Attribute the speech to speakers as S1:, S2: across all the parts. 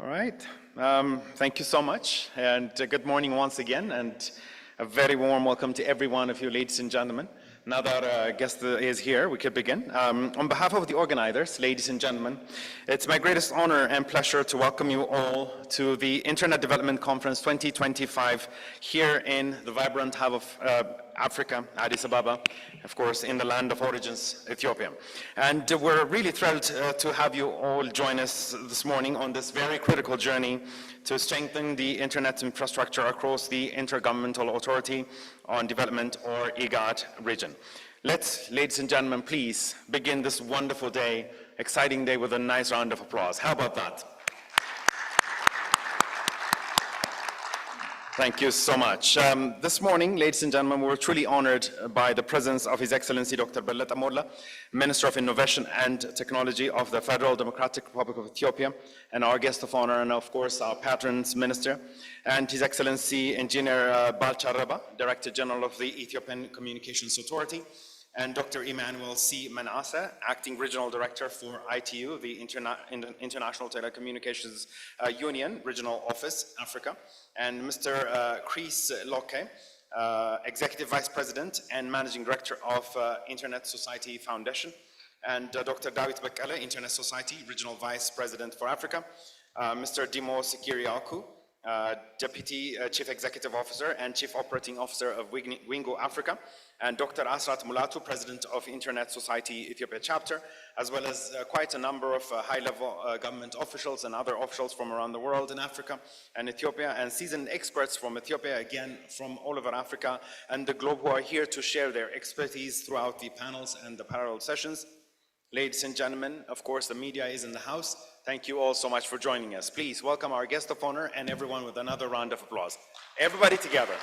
S1: All right. Thank you so much, and good morning once again, and a very warm welcome to every one of you, ladies and gentlemen. Now that our guest is here, we could begin. On behalf of the organizers, ladies and gentlemen, it's my greatest honor and pleasure to welcome you all to the Internet Development Conference 2025 here in the vibrant hub of Africa, Addis Ababa, of course, in the land of origins, Ethiopia. And we're really thrilled to have you all join us this morning on this very critical journey to strengthen the internet infrastructure across the Intergovernmental Authority on Development, or IGAD, region. Let's, ladies and gentlemen, please begin this wonderful day, exciting day, with a nice round of applause. How about that? Thank you so much. This morning, ladies and gentlemen, we're truly honored by the presence of His Excellency Dr. Belete Molla, Minister of Innovation and Technology of the Federal Democratic Republic of Ethiopia, and our guest of honor, and of course our patron's minister, and His Excellency Engineer Balcha Reba, Director General of the Ethiopian Communications Authority, and Dr. Emmanuel C. Manasseh, Acting Regional Director for ITU, the International Telecommunications Union, Regional Office, Africa, and Mr. Chris Locke, Executive Vice President and Managing Director of Internet Society Foundation, and Dr. David Bekele, Internet Society, Regional Vice President for Africa, Mr. Dimos Kyriacou, Deputy Chief Executive Officer and Chief Operating Officer of Wingu, Africa, and Dr. Asrat Mulatu, President of Internet Society Ethiopia Chapter, as well as quite a number of high-level government officials and other officials from around the world in Africa and Ethiopia, and seasoned experts from Ethiopia, again from all over Africa and the globe, who are here to share their expertise throughout the panels and the parallel sessions. Ladies and gentlemen, of course, the media is in the house. Thank you all so much for joining us. Please welcome our guest of honor and everyone with another round of applause. Everybody together.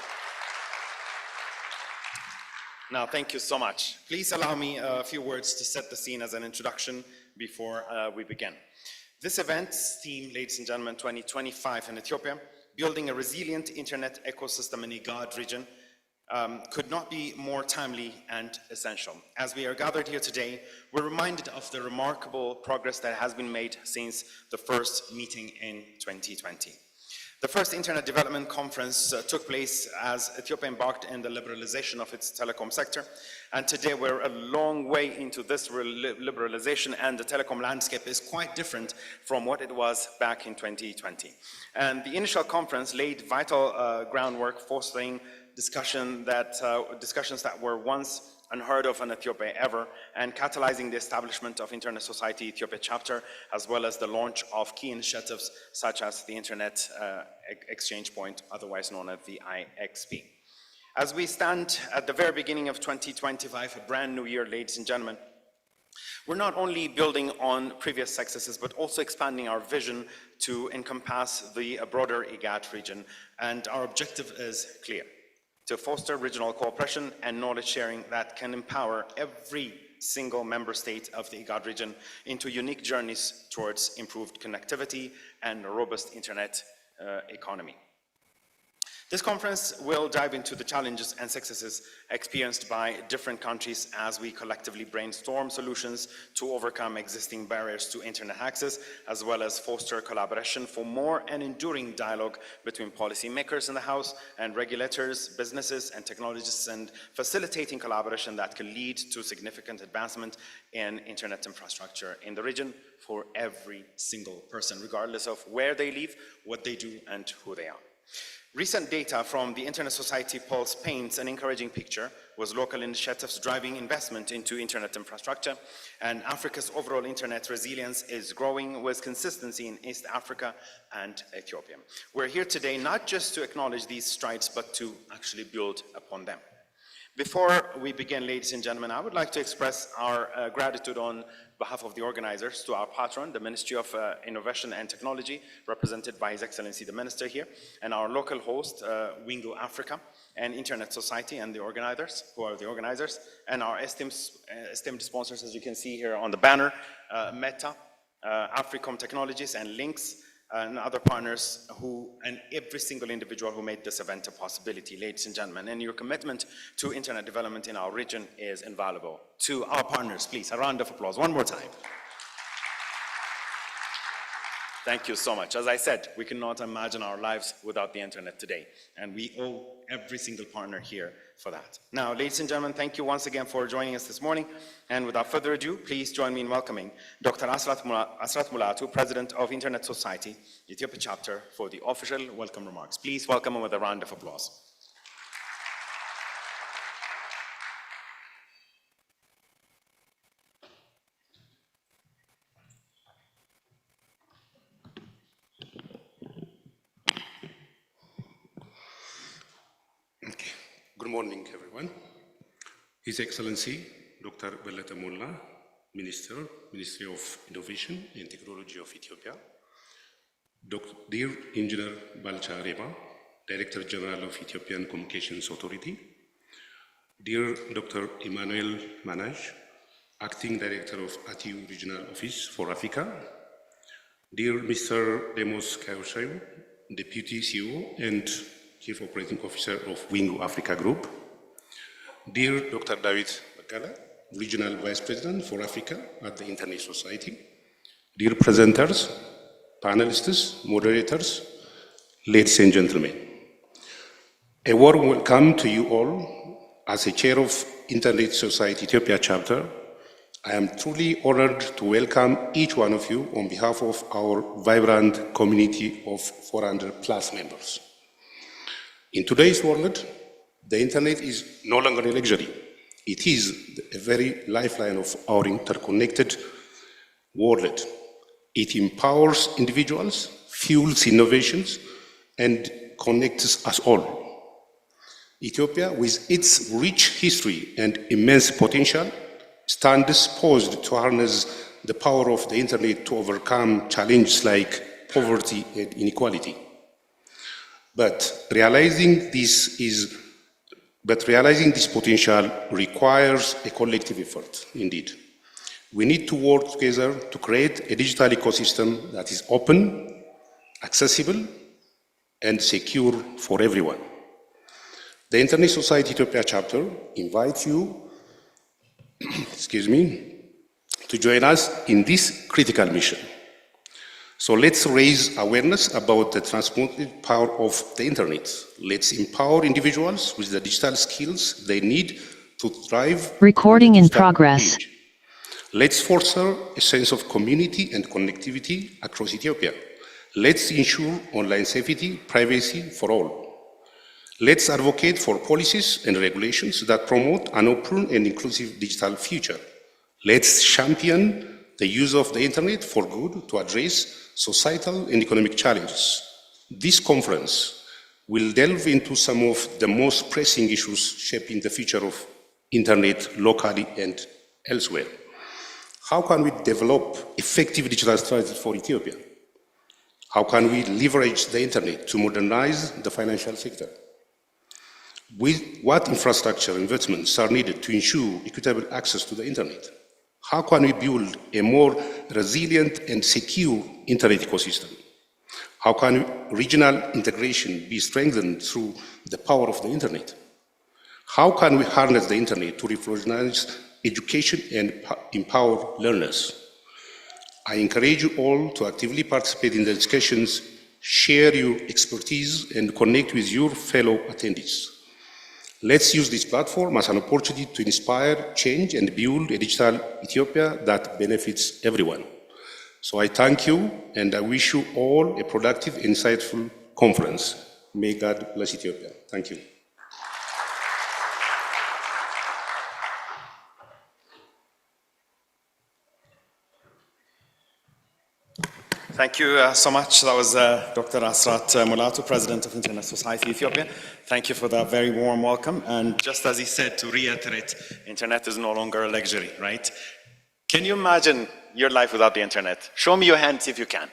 S1: Now, thank you so much. Please allow me a few words to set the scene as an introduction before we begin. This event's theme, ladies and gentlemen, 2025 in Ethiopia, building a resilient internet ecosystem in the IGAD region, could not be more timely and essential. As we are gathered here today, we're reminded of the remarkable progress that has been made since the first meeting in 2020. The first Internet Development Conference took place as Ethiopia embarked in the liberalization of its telecom sector, and today we're a long way into this liberalization, and the telecom landscape is quite different from what it was back in 2020. And the initial conference laid vital groundwork fostering discussions that were once unheard of in Ethiopia ever, and catalyzing the establishment of Internet Society Ethiopia Chapter, as well as the launch of key initiatives such as the Internet Exchange Point, otherwise known as the IXP. As we stand at the very beginning of 2025, a brand new year, ladies and gentlemen, we're not only building on previous successes, but also expanding our vision to encompass the broader IGAD region, and our objective is clear: to foster regional cooperation and knowledge sharing that can empower every single member state of the IGAD region into unique journeys towards improved connectivity and a robust internet economy. This conference will dive into the challenges and successes experienced by different countries as we collectively brainstorm solutions to overcome existing barriers to internet access, as well as foster collaboration for more and enduring dialogue between policymakers in the House and regulators, businesses, and technologists, and facilitating collaboration that can lead to significant advancement in internet infrastructure in the region for every single person, regardless of where they live, what they do, and who they are. Recent data from the Internet Society Pulse paints an encouraging picture, with local initiatives driving investment into internet infrastructure, and Africa's overall internet resilience is growing with consistency in East Africa and Ethiopia. We're here today not just to acknowledge these strides, but to actually build upon them. Before we begin, ladies and gentlemen, I would like to express our gratitude on behalf of the organizers to our patron, the Ministry of Innovation and Technology, represented by His Excellency the Minister here, and our local host, Wingu Africa, and Internet Society and the organizers, who are the organizers, and our esteemed sponsors, as you can see here on the banner, Meta, Africom Technologies, and Links, and other partners and every single individual who made this event a possibility, ladies and gentlemen. And your commitment to internet development in our region is invaluable. To our partners, please, a round of applause, one more time. Thank you so much. As I said, we cannot imagine our lives without the internet today, and we owe every single partner here for that. Now, ladies and gentlemen, thank you once again for joining us this morning, and without further ado, please join me in welcoming Dr. Asrat Mulatu, President of Internet Society, Ethiopia Chapter, for the official welcome remarks. Please welcome him with a round of applause.
S2: Good morning, everyone. His Excellency, Dr. Belete Molla, Ministry of Innovation and Technology of Ethiopia, Dear Engineer Balcha Reba, Director General of Ethiopian Communications Authority, Dear Dr. Emmanuel, Acting Director of ATU Regional Office for Africa, Dear Mr. Demos Kyriacou, Deputy CEO and Chief Operating Officer of Wingu Africa Group, Dear Dr. David Bakala, Regional Vice President for Africa at the Internet Society, dear presenters, panelists, moderators, ladies and gentlemen, a warm welcome to you all. As a chair of Internet Society Ethiopia chapter, I am truly honored to welcome each one of you on behalf of our vibrant community of 400 plus members. In today's world, the internet is no longer a luxury. It is a very lifeline of our interconnected world. It empowers individuals, fuels innovations, and connects us all. Ethiopia, with its rich history and immense potential, stands poised to harness the power of the internet to overcome challenges like poverty and inequality. But realizing this potential requires a collective effort, indeed. We need to work together to create a digital ecosystem that is open, accessible, and secure for everyone. The Internet Society Ethiopia chapter invites you, to join us in this critical mission. So let's raise awareness about the transformative power of the internet. Let's empower individuals with the digital skills they need to thrive.
S3: Recording in progress.
S2: Age. Let's foster a sense of community and connectivity across Ethiopia. Let's ensure online safety, privacy for all. Let's advocate for policies and regulations that promote an open and inclusive digital future. Let's champion the use of the internet for good to address societal and economic challenges. This conference will delve into some of the most pressing issues shaping the future of internet locally and elsewhere. How can we develop effective digital strategies for Ethiopia? How can we leverage the internet to modernize the financial sector? What infrastructure investments are needed to ensure equitable access to the internet? How can we build a more resilient and secure internet ecosystem? How can regional integration be strengthened through the power of the internet? How can we harness the internet to revolutionize education and empower learners? I encourage you all to actively participate in the discussions, share your expertise, and connect with your fellow attendees. Let's use this platform as an opportunity to inspire change and build a digital Ethiopia that benefits everyone. So I thank you, and I wish you all a productive, insightful conference. May God bless Ethiopia. Thank you.
S1: Thank you so much. That was Dr. Asrat Mulatu, President of Internet Society Ethiopia. Thank you for that very warm welcome. And just as he said, to reiterate, internet is no longer a luxury, right? Can you imagine your life without the internet? Show me your hands if you can.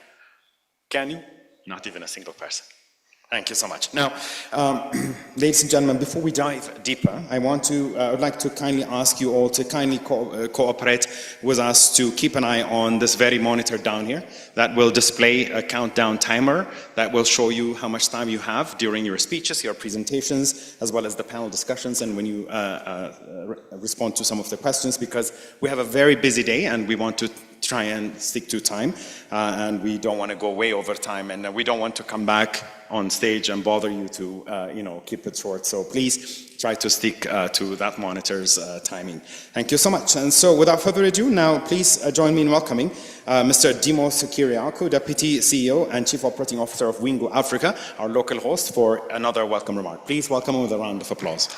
S1: Can you? Not even a single person. Thank you so much. Now, ladies and gentlemen, before we dive deeper, I would like to kindly ask you all to kindly cooperate with us to keep an eye on this very monitor down here that will display a countdown timer that will show you how much time you have during your speeches, your presentations, as well as the panel discussions, and when you respond to some of the questions, because we have a very busy day and we want to try and stick to time, and we don't want to go way over time, and we don't want to come back on stage and bother you to, keep it short. So please try to stick to that monitor's timing. Thank you so much. And so without further ado, now please join me in welcoming Mr. Dimos Kyriacou, Deputy CEO and Chief Operating Officer of Wingu Africa, our local host, for another welcome remark. Please welcome him with a round of applause.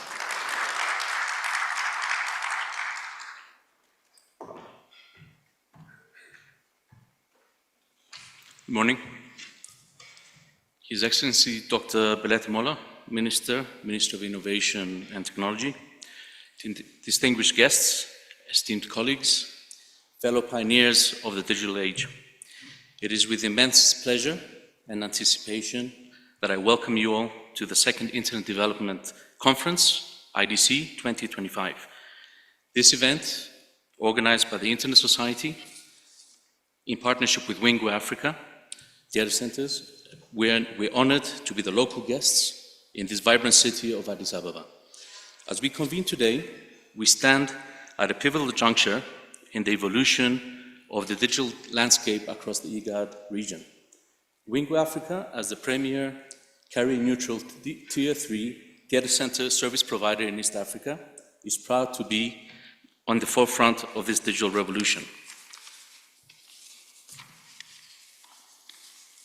S3: Good morning. His Excellency Dr. Belete Molla, Minister of Innovation and Technology, distinguished guests, esteemed colleagues, fellow pioneers of the digital age. It is with immense pleasure and anticipation that I welcome you all to the second Internet Development Conference, IDC 2025. This event, organized by the Internet Society, in partnership with Wingu Africa, data centers, we're honored to be the local guests in this vibrant city of Addis Ababa. As we convene today, we stand at a pivotal juncture in the evolution of the digital landscape across the IGAD region. Wingu Africa, as the premier carrier-neutral Tier 3 data center service provider in East Africa, is proud to be on the forefront of this digital revolution.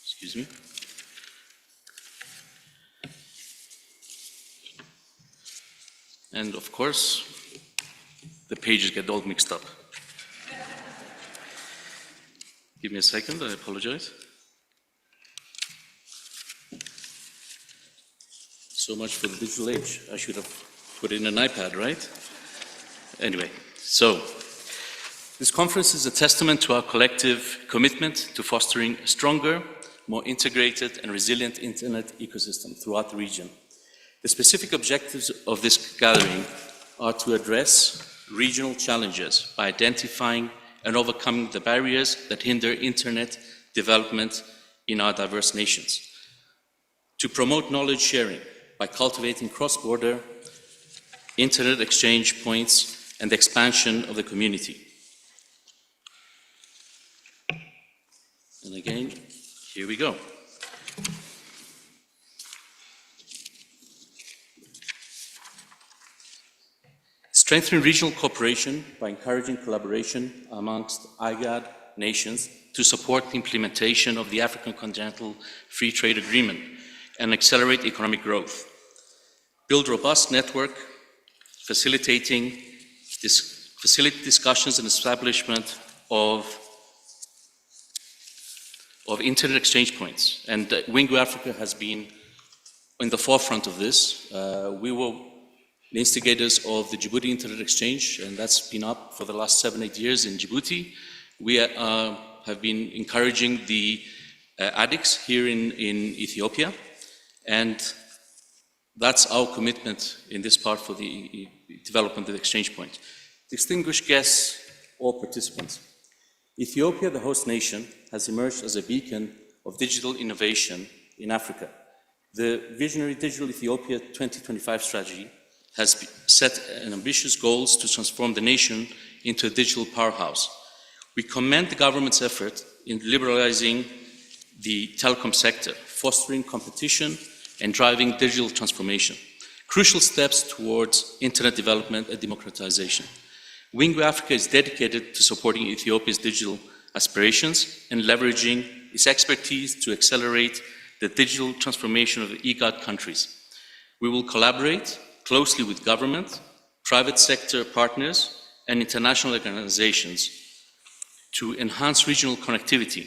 S3: Excuse me. And of course, the pages get all mixed up. Give me a second, I apologize. So much for the digital age. I should have put it in an iPad, right? Anyway, so this conference is a testament to our collective commitment to fostering a stronger, more integrated and resilient internet ecosystem throughout the region. The specific objectives of this gathering are to address regional challenges by identifying and overcoming the barriers that hinder internet development in our diverse nations, to promote knowledge sharing by cultivating cross-border internet exchange points and the expansion of the community. And again, here we go. Strengthening regional cooperation by encouraging collaboration amongst IGAD nations to support the implementation of the African Continental Free Trade Agreement and accelerate economic growth. Build robust network, facilitate discussions and establishment of internet exchange points. And Wingu Africa has been in the forefront of this. We were the instigators of the Djibouti Internet Exchange, and that's been up for the last 7-8 years in Djibouti. We have been encouraging the Addis here in Ethiopia, and that's our commitment in this part for the development of the exchange point. Distinguished guests, all participants. Ethiopia, the host nation, has emerged as a beacon of digital innovation in Africa. The visionary Digital Ethiopia 2025 strategy has set ambitious goals to transform the nation into a digital powerhouse. We commend the government's effort in liberalizing the telecom sector, fostering competition and driving digital transformation, crucial steps towards internet development and democratization. Wingu Africa is dedicated to supporting Ethiopia's digital aspirations and leveraging its expertise to accelerate the digital transformation of the IGAD countries. We will collaborate closely with government, private sector partners, and international organizations to enhance regional connectivity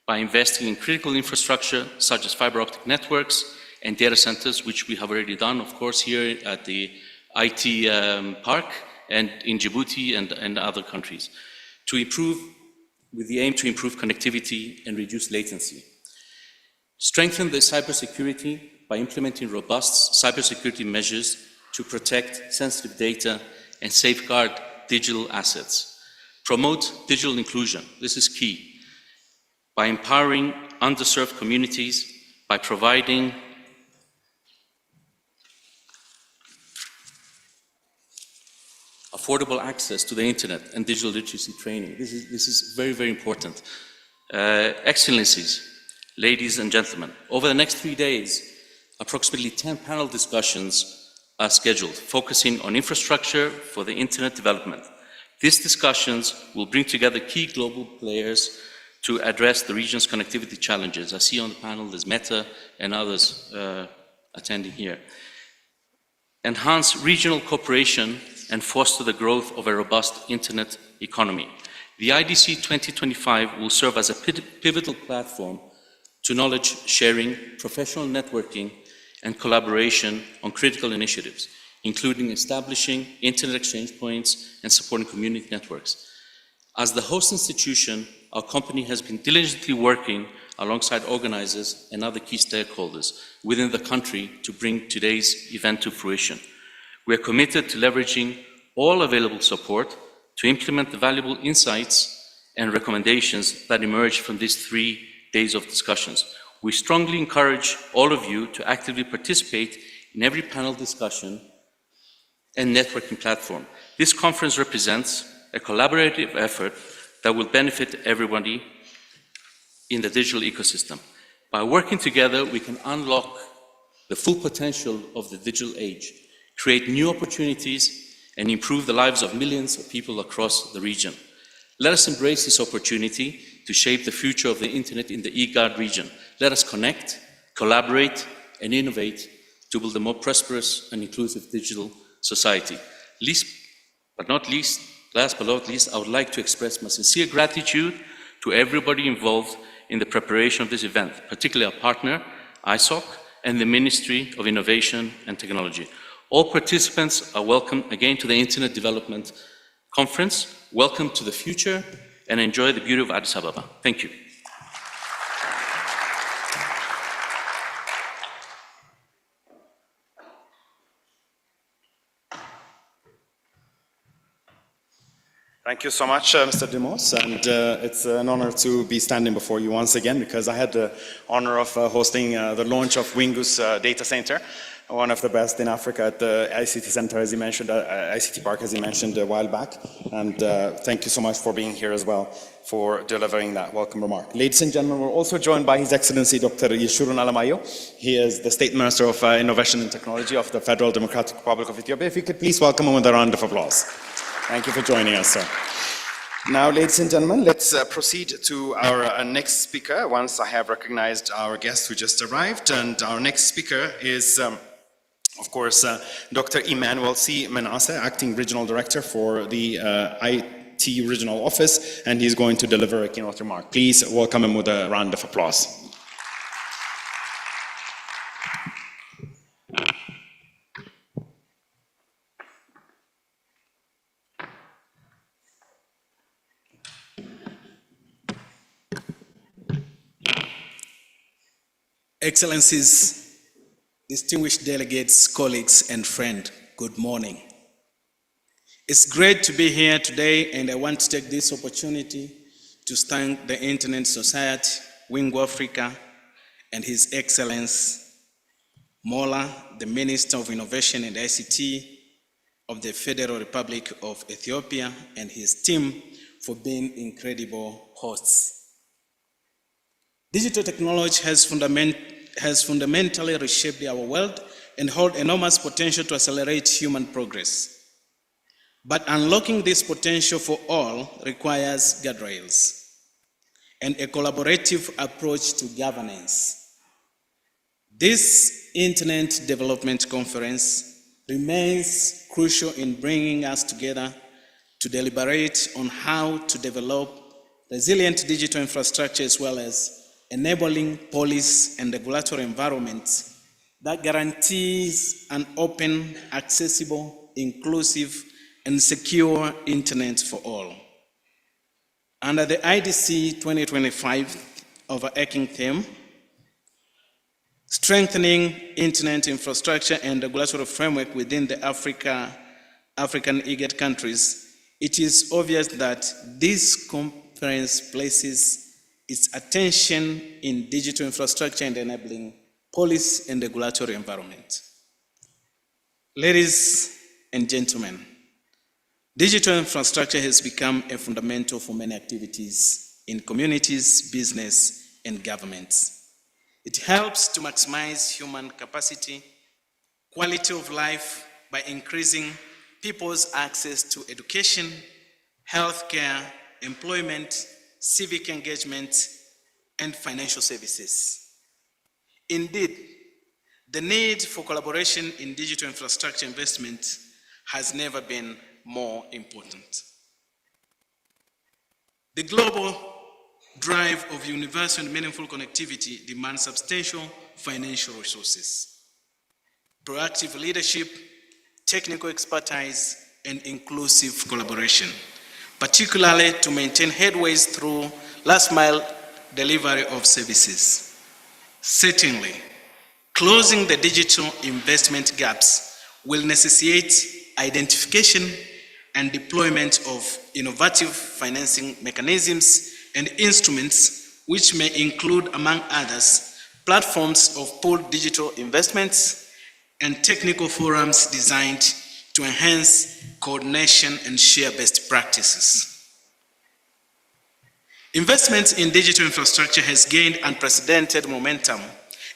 S3: by investing in critical infrastructure such as fiber optic networks and data centers, which we have already done, of course, here at the IT park and in Djibouti and other countries, with the aim to improve connectivity and reduce latency. Strengthen the cybersecurity by implementing robust cybersecurity measures to protect sensitive data and safeguard digital assets. Promote digital inclusion, this is key, by empowering underserved communities, by providing affordable access to the internet and digital literacy training. This is very, very important. Excellencies, ladies and gentlemen, over the next 3 days, approximately 10 panel discussions are scheduled, focusing on infrastructure for the internet development. These discussions will bring together key global players to address the region's connectivity challenges. I see on the panel there's Meta and others attending here. Enhance regional cooperation and foster the growth of a robust internet economy. The IDC 2025 will serve as a pivotal platform to knowledge sharing, professional networking, and collaboration on critical initiatives, including establishing internet exchange points and supporting community networks. As the host institution, our company has been diligently working alongside organizers and other key stakeholders within the country to bring today's event to fruition. We are committed to leveraging all available support to implement the valuable insights and recommendations that emerge from these 3 days of discussions. We strongly encourage all of you to actively participate in every panel discussion and networking platform. This conference represents a collaborative effort that will benefit everybody in the digital ecosystem. By working together, we can unlock the full potential of the digital age, create new opportunities, and improve the lives of millions of people across the region. Let us embrace this opportunity to shape the future of the internet in the IGAD region. Let us connect, collaborate, and innovate to build a more prosperous and inclusive digital society. Last but not least, I would like to express my sincere gratitude to everybody involved in the preparation of this event, particularly our partner, ISOC, and the Ministry of Innovation and Technology. All participants are welcome again to the Internet Development Conference. Welcome to the future and enjoy the beauty of Addis Ababa. Thank you.
S1: Thank you so much, Mr. Demos, and it's an honor to be standing before you once again because I had the honor of hosting the launch of Wingu's data center, one of the best in Africa at the ICT center, as you mentioned, ICT Park, as you mentioned a while back, and thank you so much for being here as well, for delivering that welcome remark. Ladies and gentlemen, we're also joined by His Excellency Dr. Yeshurun Alamayo. He is the State Minister of Innovation and Technology of the Federal Democratic Republic of Ethiopia. If you could please welcome him with a round of applause. Thank you for joining us, sir. Now, ladies and gentlemen, let's proceed to our next speaker once I have recognized our guest who just arrived. And our next speaker is, of course, Dr. Emmanuel C. Manasseh, Acting Regional Director for the IT Regional Office, and he's going to deliver a keynote remark. Please welcome him with a round of applause.
S4: Excellencies, distinguished delegates, colleagues, and friends, good morning. It's great to be here today, and I want to take this opportunity to thank the Internet Society, Wingu Africa, and His Excellency Molla, the Minister of Innovation and ICT of the Federal Republic of Ethiopia, and his team for being incredible hosts. Digital technology has fundamentally reshaped our world and holds enormous potential to accelerate human progress. But unlocking this potential for all requires guardrails and a collaborative approach to governance. This Internet Development Conference remains crucial in bringing us together to deliberate on how to develop resilient digital infrastructure as well as enabling policy and regulatory environments that guarantees an open, accessible, inclusive, and secure internet for all. Under the IDC 2025 overarching theme, strengthening internet infrastructure and regulatory framework within the African IGAD countries, it is obvious that this conference places its attention in digital infrastructure and enabling policy and regulatory environment. Ladies and gentlemen, Digital infrastructure has become a fundamental for many activities in communities, business, and governments. It helps to maximize human capacity, quality of life by increasing people's access to education, healthcare, employment, civic engagement, and financial services. Indeed, the need for collaboration in digital infrastructure investment has never been more important. The global drive of universal and meaningful connectivity demands substantial financial resources, proactive leadership, technical expertise, and inclusive collaboration, particularly to maintain headways through last-mile delivery of services. Certainly, closing the digital investment gaps will necessitate identification and deployment of innovative financing mechanisms and instruments, which may include, among others, platforms of pooled digital investments and technical forums designed to enhance coordination and share best practices. Investment in digital infrastructure has gained unprecedented momentum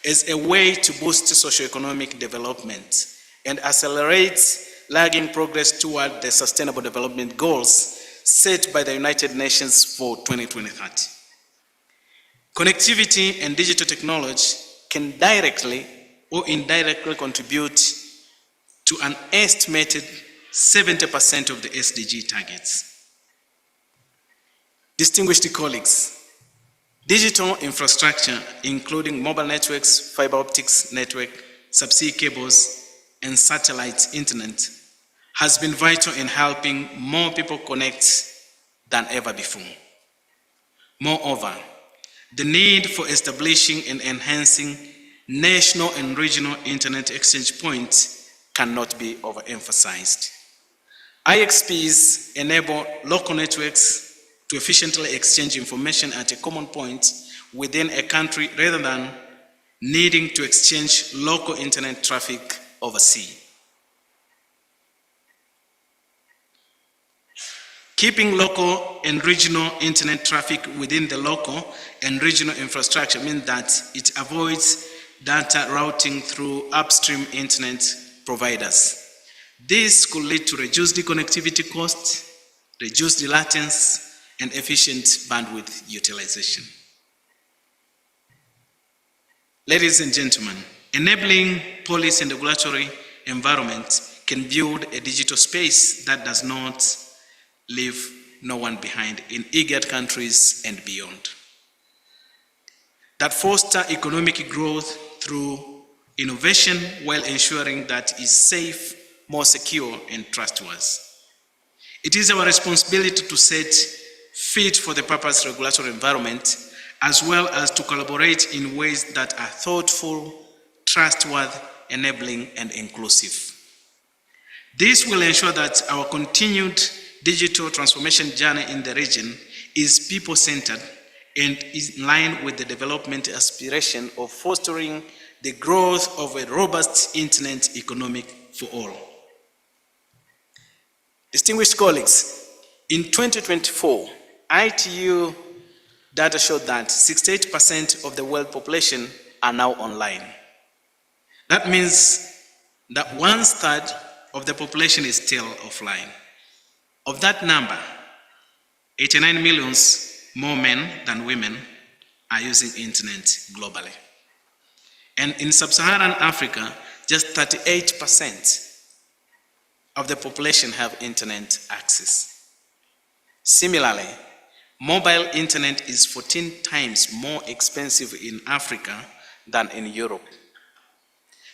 S4: as a way to boost socioeconomic development and accelerate lagging progress toward the Sustainable Development Goals set by the United Nations for 2030. Connectivity and digital technology can directly or indirectly contribute to an estimated 70% of the SDG targets. Distinguished colleagues, digital infrastructure, including mobile networks, fiber optics network, subsea cables, and satellite internet, has been vital in helping more people connect than ever before. Moreover, the need for establishing and enhancing national and regional internet exchange points cannot be overemphasized. IXPs enable local networks to efficiently exchange information at a common point within a country rather than needing to exchange local internet traffic overseas. Keeping local and regional internet traffic within the local and regional infrastructure means that it avoids data routing through upstream internet providers. This could lead to reduced connectivity costs, reduced latency, and efficient bandwidth utilization. Ladies and gentlemen, enabling policy and regulatory environment can build a digital space that does not leave no one behind in IGAD countries and beyond, that foster economic growth through innovation while ensuring that it is safe, more secure, and trustworthy. It is our responsibility to set fit for the purpose regulatory environment, as well as to collaborate in ways that are thoughtful, trustworthy, enabling, and inclusive. This will ensure that our continued digital transformation journey in the region is people-centered and is in line with the development aspiration of fostering the growth of a robust internet economy for all. Distinguished colleagues, in 2024, ITU data showed that 68% of the world population are now online. That means that 1/3 of the population is still offline. Of that number, 89 million more men than women are using internet globally. And in sub-Saharan Africa, just 38% of the population have internet access. Similarly, mobile internet is 14 times more expensive in Africa than in Europe.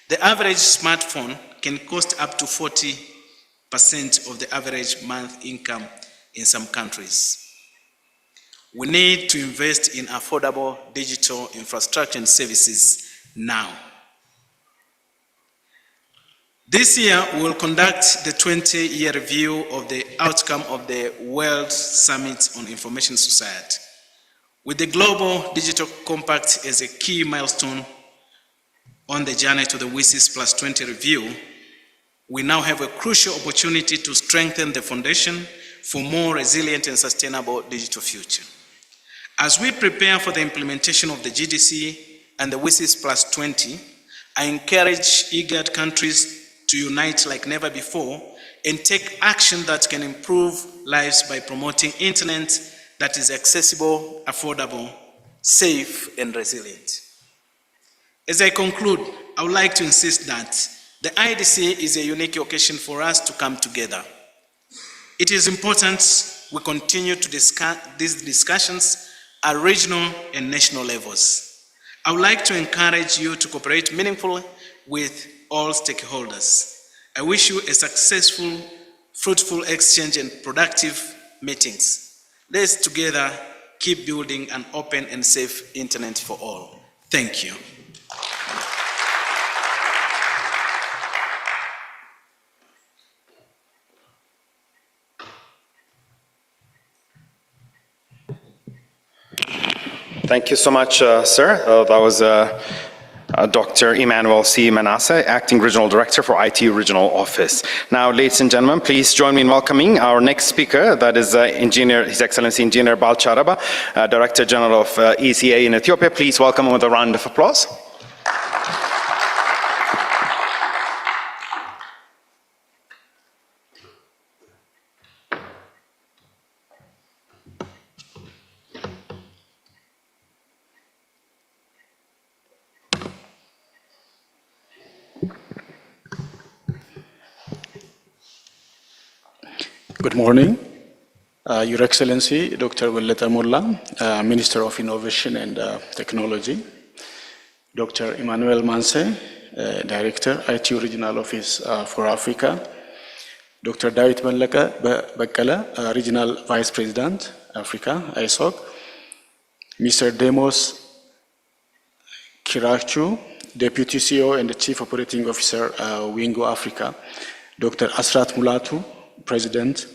S4: The average smartphone can cost up to 40% of the average month income in some countries. We need to invest in affordable digital infrastructure and services now. This year, we will conduct the 20-year review of the outcome of the World Summit on Information Society. With the Global Digital Compact as a key milestone on the journey to the WSIS +20 review, we now have a crucial opportunity to strengthen the foundation for more resilient and sustainable digital future. As we prepare for the implementation of the GDC and the WSIS Plus 20, I encourage IGAD countries to unite like never before and take action that can improve lives by promoting internet that is accessible, affordable, safe, and resilient. As I conclude, I would like to insist that the IDC is a unique occasion for us to come together. It is important we continue to discuss these discussions at regional and national levels. I would like to encourage you to cooperate meaningfully with all stakeholders. I wish you a successful, fruitful exchange and productive meetings. Let's together keep building an open and safe internet for all. Thank you.
S1: Thank you so much, sir. That was Dr. Emmanuel C. Manasseh, Acting Regional Director for IT Regional Office. Now, ladies and gentlemen, please join me in welcoming our next speaker, that is His Excellency Engineer Balcha Reba, Director General of ECA in Ethiopia. Please welcome him with a round of applause.
S5: Good morning, Your Excellency, Dr. Belete Molla, Minister of Innovation and Technology, Dr. Emmanuel Manasseh, Director, IT Regional Office for Africa, Dr. David Bekele, Regional Vice President, Africa, ISOC, Mr. Demos Kyriacou, Deputy CEO and Chief Operating Officer, Wingu Africa, Dr. Asrat Mulatu, President,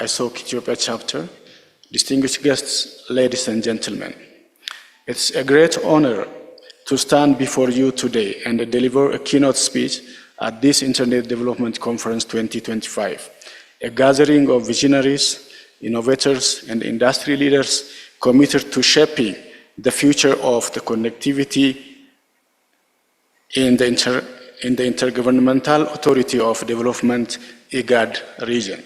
S5: ISOC Ethiopia Chapter, distinguished guests, ladies and gentlemen. It's a great honor to stand before you today and deliver a keynote speech at this Internet Development Conference 2025, a gathering of visionaries, innovators, and industry leaders committed to shaping the future of the connectivity in the Intergovernmental Authority of Development IGAD region.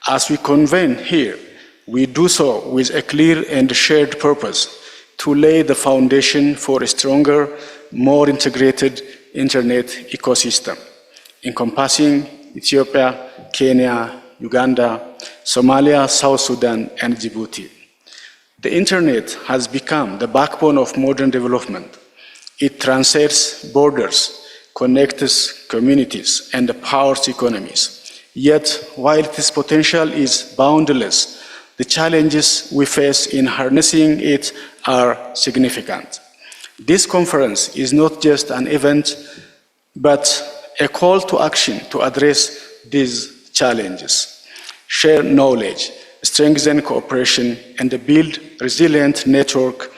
S5: As we convene here, we do so with a clear and shared purpose to lay the foundation for a stronger, more integrated internet ecosystem, encompassing Ethiopia, Kenya, Uganda, Somalia, South Sudan, and Djibouti. The internet has become the backbone of modern development. It transcends borders, connects communities, and powers economies. Yet, while its potential is boundless, the challenges we face in harnessing it are significant. This conference is not just an event, but a call to action to address these challenges, share knowledge, strengthen cooperation, and build resilient network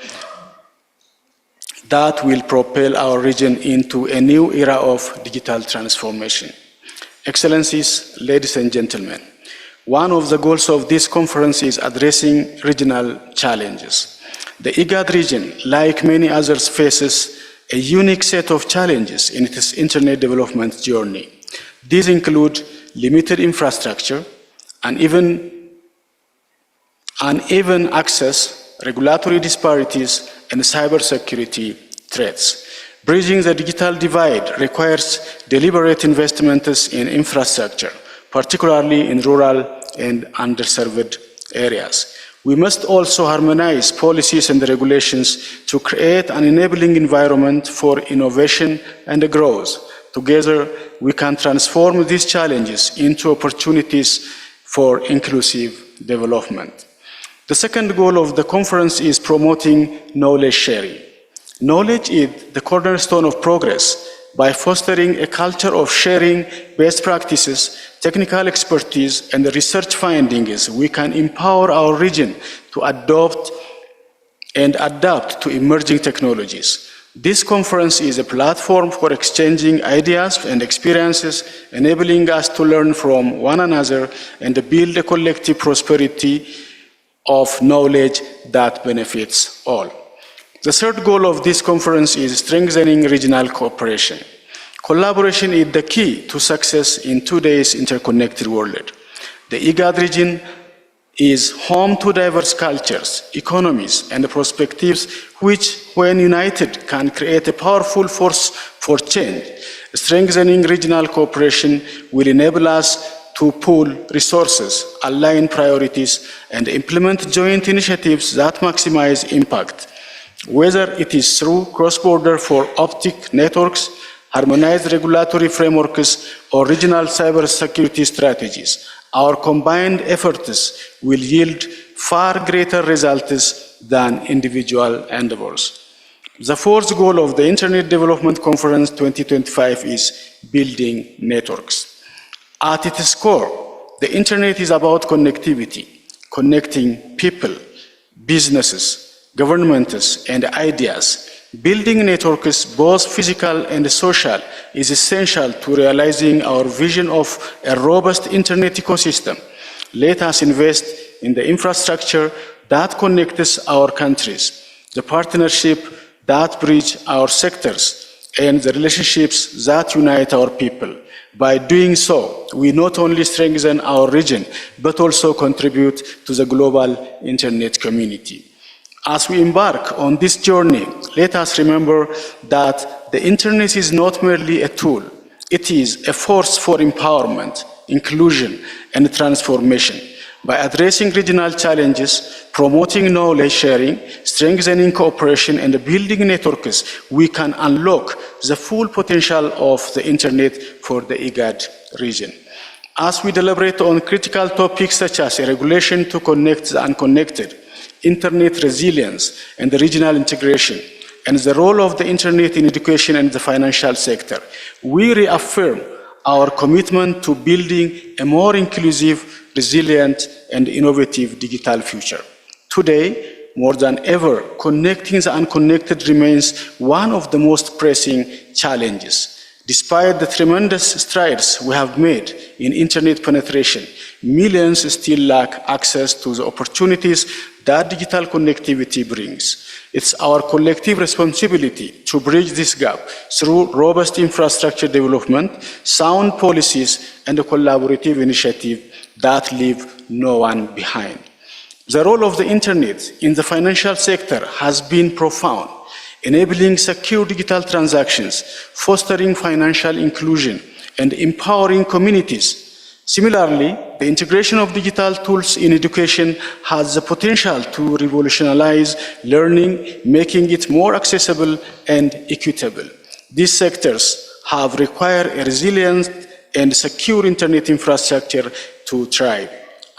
S5: that will propel our region into a new era of digital transformation. Excellencies, ladies and gentlemen, one of the goals of this conference is addressing regional challenges. The IGAD region, like many others, faces a unique set of challenges in its internet development journey. These include limited infrastructure, uneven access, regulatory disparities, and cybersecurity threats. Bridging the digital divide requires deliberate investments in infrastructure, particularly in rural and underserved areas. We must also harmonize policies and regulations to create an enabling environment for innovation and growth. Together, we can transform these challenges into opportunities for inclusive development. The second goal of the conference is promoting knowledge sharing. Knowledge is the cornerstone of progress. By fostering a culture of sharing best practices, technical expertise, and research findings, we can empower our region to adopt and adapt to emerging technologies. This conference is a platform for exchanging ideas and experiences, enabling us to learn from one another and build a collective prosperity of knowledge that benefits all. The third goal of this conference is strengthening regional cooperation. Collaboration is the key to success in today's interconnected world. The IGAD region is home to diverse cultures, economies, and perspectives which, when united, can create a powerful force for change. Strengthening regional cooperation will enable us to pool resources, align priorities, and implement joint initiatives that maximize impact. Whether it is through cross-border for optic networks, harmonized regulatory frameworks, or regional cybersecurity strategies, our combined efforts will yield far greater results than individual endeavors. The fourth goal of the Internet Development Conference 2025 is building networks. At its core, the Internet is about connectivity, connecting people, businesses, governments, and ideas. Building networks, both physical and social, is essential to realizing our vision of a robust internet ecosystem. Let us invest in the infrastructure that connects our countries, the partnership that bridge our sectors, and the relationships that unite our people. By doing so, we not only strengthen our region, but also contribute to the global internet community. As we embark on this journey, let us remember that the internet is not merely a tool. It is a force for empowerment, inclusion, and transformation. By addressing regional challenges, promoting knowledge sharing, strengthening cooperation, and building networks, we can unlock the full potential of the internet for the IGAD region. As we deliberate on critical topics such as a regulation to connect the unconnected, internet resilience, and regional integration, and the role of the internet in education and the financial sector, we reaffirm our commitment to building a more inclusive, resilient, and innovative digital future. Today, more than ever, connecting the unconnected remains one of the most pressing challenges. Despite the tremendous strides we have made in internet penetration, millions still lack access to the opportunities that digital connectivity brings. It's our collective responsibility to bridge this gap through robust infrastructure development, sound policies, and a collaborative initiative that leave no one behind. The role of the internet in the financial sector has been profound, enabling secure digital transactions, fostering financial inclusion, and empowering communities. Similarly, the integration of digital tools in education has the potential to revolutionize learning, making it more accessible and equitable. These sectors have required a resilient and secure internet infrastructure to thrive,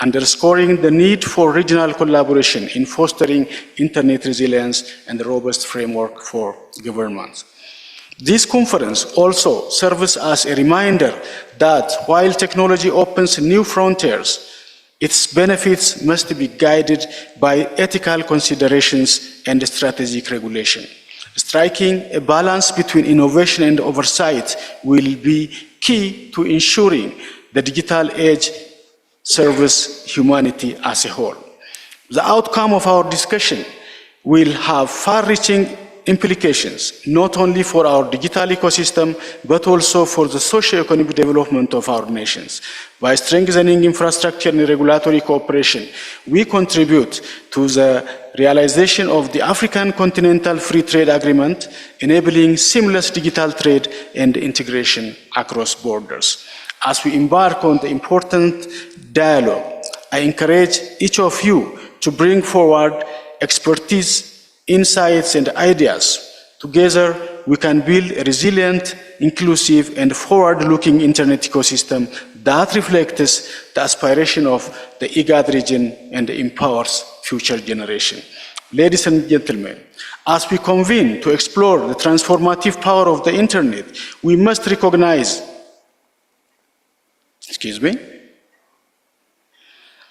S5: underscoring the need for regional collaboration in fostering internet resilience and a robust framework for governments. This conference also serves as a reminder that while technology opens new frontiers, its benefits must be guided by ethical considerations and strategic regulation. Striking a balance between innovation and oversight will be key to ensuring the digital age serves humanity as a whole. The outcome of our discussion will have far-reaching implications, not only for our digital ecosystem, but also for the socio-economic development of our nations. By strengthening infrastructure and regulatory cooperation, we contribute to the realization of the African Continental Free Trade Agreement, enabling seamless digital trade and integration across borders. As we embark on the important dialogue, I encourage each of you to bring forward expertise, insights, and ideas. Together, we can build a resilient, inclusive, and forward-looking internet ecosystem that reflects the aspiration of the IGAD region and empowers future generations. Ladies and gentlemen, as we convene to explore the transformative power of the internet, we must recognize,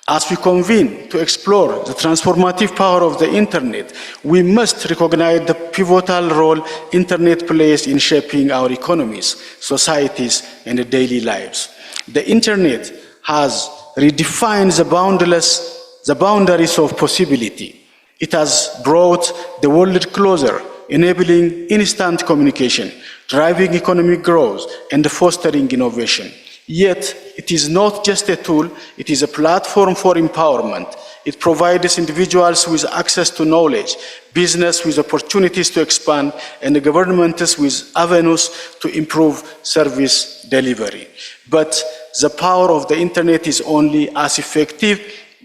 S5: As we convene to explore the transformative power of the internet, we must recognize the pivotal role internet plays in shaping our economies, societies, and daily lives. The internet has redefined the boundaries of possibility. It has brought the world closer, enabling instant communication, driving economic growth, and fostering innovation. Yet, it is not just a tool, it is a platform for empowerment. It provides individuals with access to knowledge, business with opportunities to expand, and governments with avenues to improve service delivery. But the power of the internet is only as effective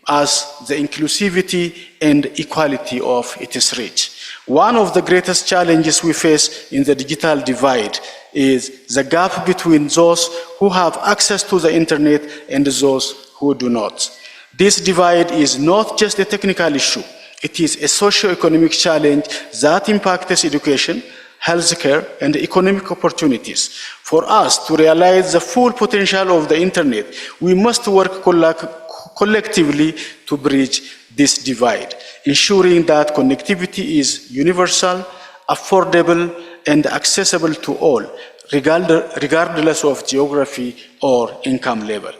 S5: as the inclusivity and equality of its reach. One of the greatest challenges we face in the digital divide is the gap between those who have access to the internet and those who do not. This divide is not just a technical issue, it is a socio-economic challenge that impacts education, healthcare, and economic opportunities. For us to realize the full potential of the internet, we must work collectively to bridge this divide, ensuring that connectivity is universal, affordable, and accessible to all, regardless of geography or income level.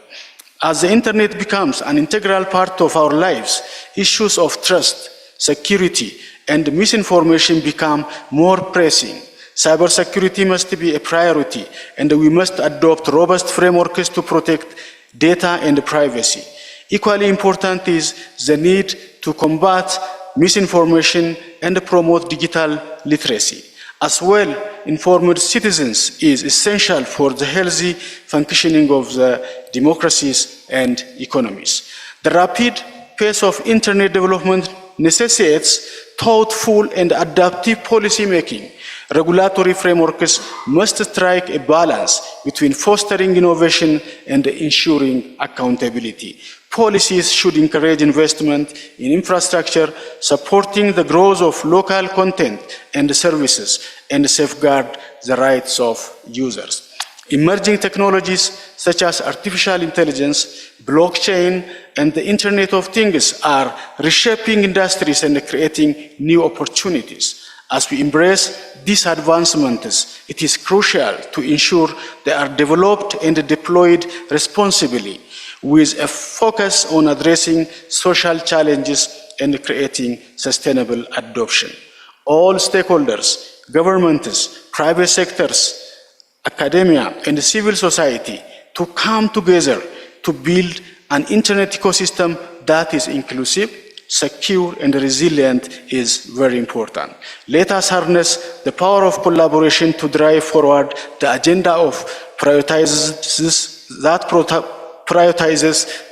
S5: As the internet becomes an integral part of our lives, issues of trust, security, and misinformation become more pressing. Cybersecurity must be a priority, and we must adopt robust frameworks to protect data and privacy. Equally important is the need to combat misinformation and promote digital literacy. As well-informed citizens is essential for the healthy functioning of the democracies and economies. The rapid pace of internet development necessitates thoughtful and adaptive policy making. Regulatory frameworks must strike a balance between fostering innovation and ensuring accountability. Policies should encourage investment in infrastructure, supporting the growth of local content and services, and safeguard the rights of users. Emerging technologies such as artificial intelligence, blockchain, and the Internet of Things are reshaping industries and creating new opportunities. As we embrace these advancements, it is crucial to ensure they are developed and deployed responsibly, with a focus on addressing social challenges and creating sustainable adoption. All stakeholders, governments, private sectors, academia, and civil society to come together to build an internet ecosystem that is inclusive, secure, and resilient is very important. Let us harness the power of collaboration to drive forward the agenda of prioritizes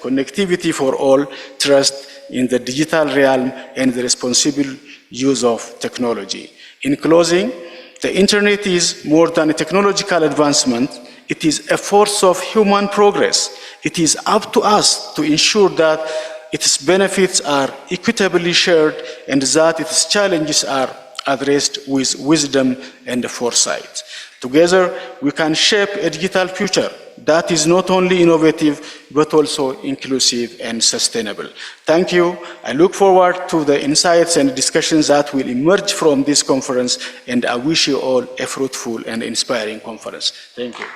S5: connectivity for all, trust in the digital realm, and the responsible use of technology. In closing, the internet is more than a technological advancement. It is a force of human progress. It is up to us to ensure that its benefits are equitably shared and that its challenges are addressed with wisdom and foresight. Together, we can shape a digital future that is not only innovative, but also inclusive and sustainable. Thank you. I look forward to the insights and discussions that will emerge from this conference, and I wish you all a fruitful and inspiring conference. Thank you.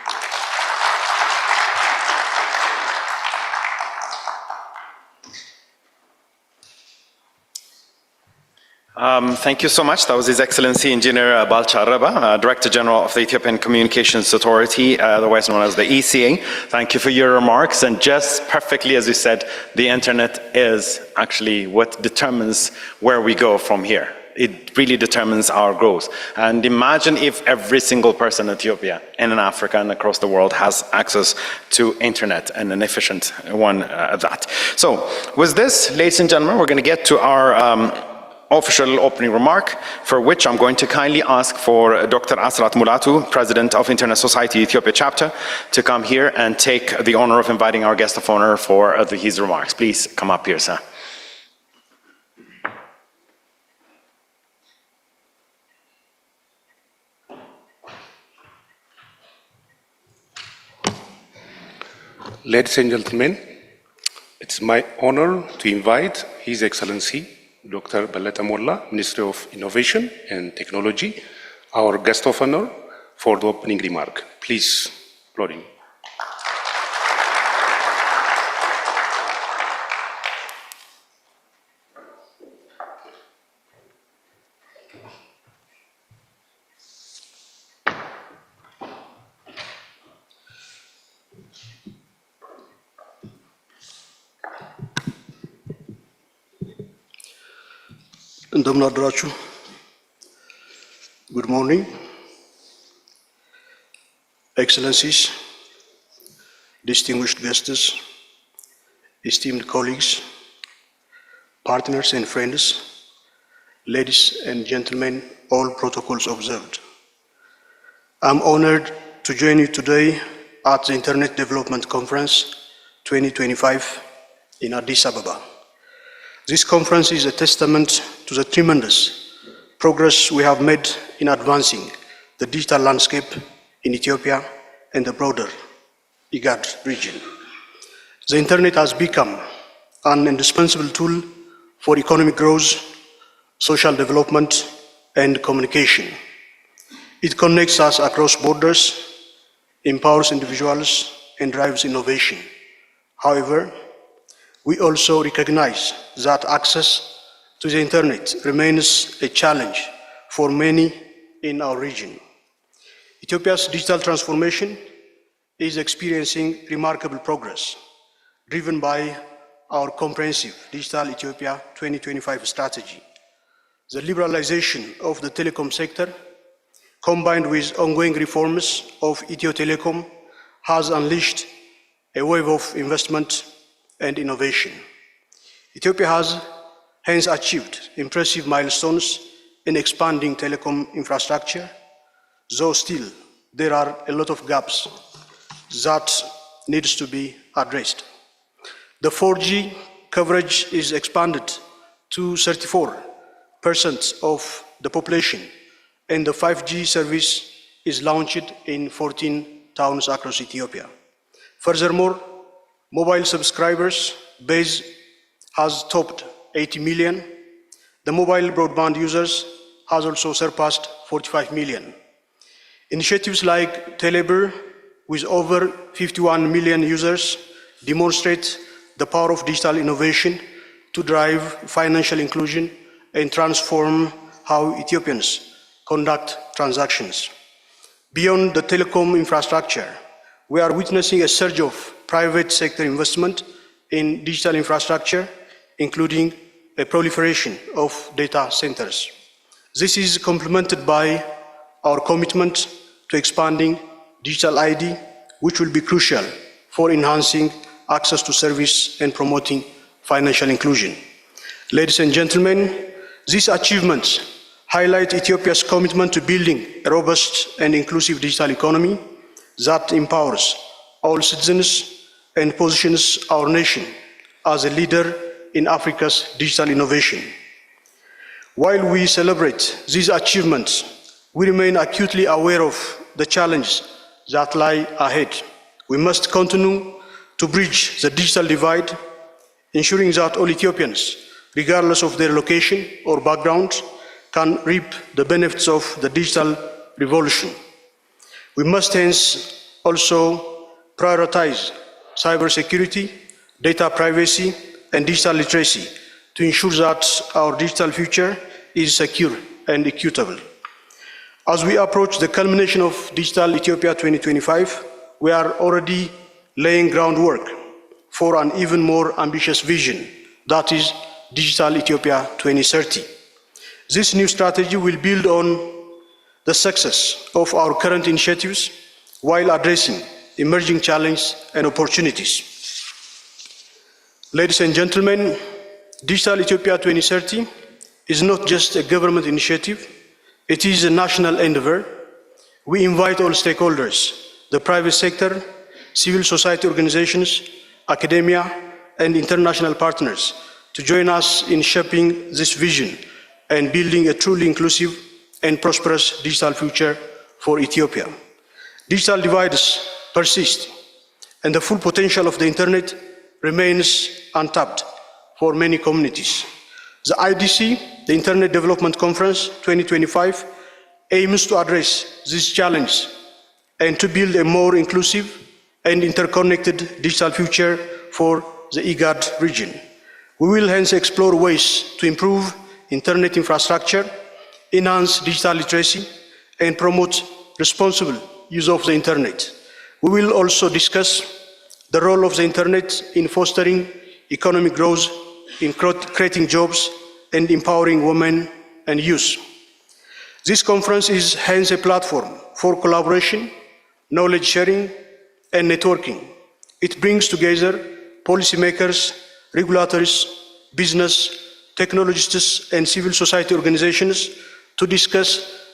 S1: Thank you so much. That was His Excellency Engineer Balcha Reba, Director General of the Ethiopian Communications Authority, otherwise known as the ECA. Thank you for your remarks. And just perfectly as you said, the internet is actually what determines where we go from here. It really determines our growth. And imagine if every single person in Ethiopia and in Africa and across the world has access to internet, and an efficient one at that. So with this, ladies and gentlemen, we're going to get to our official opening remark, for which I'm going to kindly ask for Dr. Asrat Mulatu, President of Internet Society Ethiopia Chapter, to come here and take the honor of inviting our guest of honor for his remarks. Please come up here, sir.
S2: Ladies and gentlemen, it's It's my honor to invite His Excellency Dr. Belete Molla, Minister of Innovation and Technology, our guest of honor, for the opening remark. Please, applauding.
S6: Good morning, Excellencies, distinguished guests, esteemed colleagues, partners and friends, ladies and gentlemen, all protocols observed. I'm honored to join you today at the Internet Development Conference 2025 in Addis Ababa. This conference is a testament to the tremendous progress we have made in advancing the digital landscape in Ethiopia and the broader IGAD region. The Internet has become an indispensable tool for economic growth, social development, and communication. It connects us across borders, empowers individuals, and drives innovation. However, we also recognize that access to the Internet remains a challenge for many in our region. Ethiopia's digital transformation is experiencing remarkable progress, driven by our comprehensive Digital Ethiopia 2025 strategy. The liberalization of the telecom sector, combined with ongoing reforms of Ethio Telecom, has unleashed a wave of investment and innovation. Ethiopia has hence achieved impressive milestones in expanding telecom infrastructure, though still there are a lot of gaps that needs to be addressed. The 4G coverage is expanded to 34% of the population, and the 5G service is launched in 14 towns across Ethiopia. Furthermore, mobile subscribers base has topped 80 million. The mobile broadband users has also surpassed 45 million. Initiatives like Telebir, with over 51 million users, demonstrate the power of digital innovation to drive financial inclusion and transform how Ethiopians conduct transactions. Beyond the telecom infrastructure, we are witnessing a surge of private sector investment in digital infrastructure, including a proliferation of data centers. This is complemented by our commitment to expanding digital ID, which will be crucial for enhancing access to service and promoting financial inclusion. Ladies and gentlemen, these achievements highlight Ethiopia's commitment to building a robust and inclusive digital economy that empowers all citizens and positions our nation as a leader in Africa's digital innovation. While we celebrate these achievements, we remain acutely aware of the challenges that lie ahead. We must continue to bridge the digital divide, ensuring that all Ethiopians, regardless of their location or background, can reap the benefits of the digital revolution. We must hence also prioritize cybersecurity, data privacy, and digital literacy to ensure that our digital future is secure and equitable. As we approach the culmination of Digital Ethiopia 2025, we are already laying groundwork for an even more ambitious vision, that is Digital Ethiopia 2030. This new strategy will build on the success of our current initiatives while addressing emerging challenges and opportunities. Ladies and gentlemen, Digital Ethiopia 2030 is not just a government initiative, it is a national endeavor. We invite all stakeholders, the private sector, civil society organizations, academia, and international partners to join us in shaping this vision and building a truly inclusive and prosperous digital future for Ethiopia. Digital divides persist, and the full potential of the Internet remains untapped for many communities. The IDC, the Internet Development Conference 2025, aims to address this challenge and to build a more inclusive and interconnected digital future for the IGAD region. We will hence explore ways to improve internet infrastructure, enhance digital literacy, and promote responsible use of the internet. We will also discuss the role of the internet in fostering economic growth, in creating jobs, and empowering women and youth. This conference is hence a platform for collaboration, knowledge sharing, and networking. It brings together policymakers, regulators, business, technologists, and civil society organizations to discuss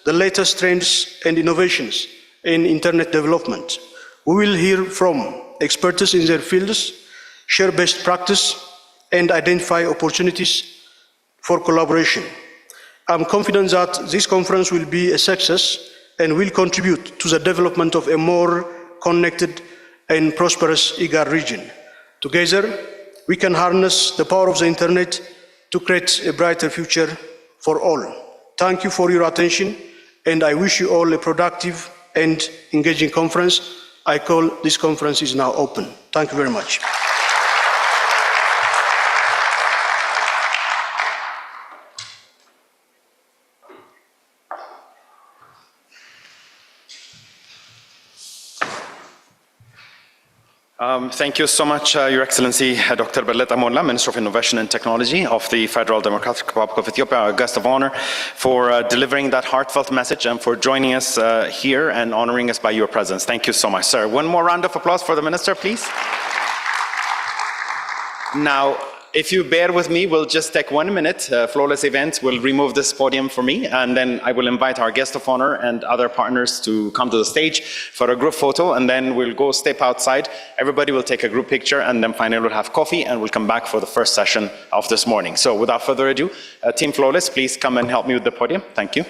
S6: the latest trends and innovations in internet development. We will hear from experts in their fields, share best practice, and identify opportunities for collaboration. I'm confident that this conference will be a success and will contribute to the development of a more connected and prosperous IGAD region. Together, we can harness the power of the internet to create a brighter future for all. Thank you for your attention, and I wish you all a productive and engaging conference. I call this conference is now open. Thank you very much.
S1: Thank you so much, Your Excellency, Dr. Belete Molla, Minister of Innovation and Technology of the Federal Democratic Republic of Ethiopia, our guest of honor, for delivering that heartfelt message and for joining us here and honoring us by your presence. Thank you so much, sir. One more round of applause for the Minister, please. Now, if you bear with me, we'll just take 1 minute. Flawless Events will remove this podium for me, and then I will invite our guest of honor and other partners to come to the stage for a group photo, and then we'll go step outside. Everybody will take a group picture, and then finally we'll have coffee, and we'll come back for the first session of this morning. So without further ado, Team Flawless, please come and help me with the podium. Thank you.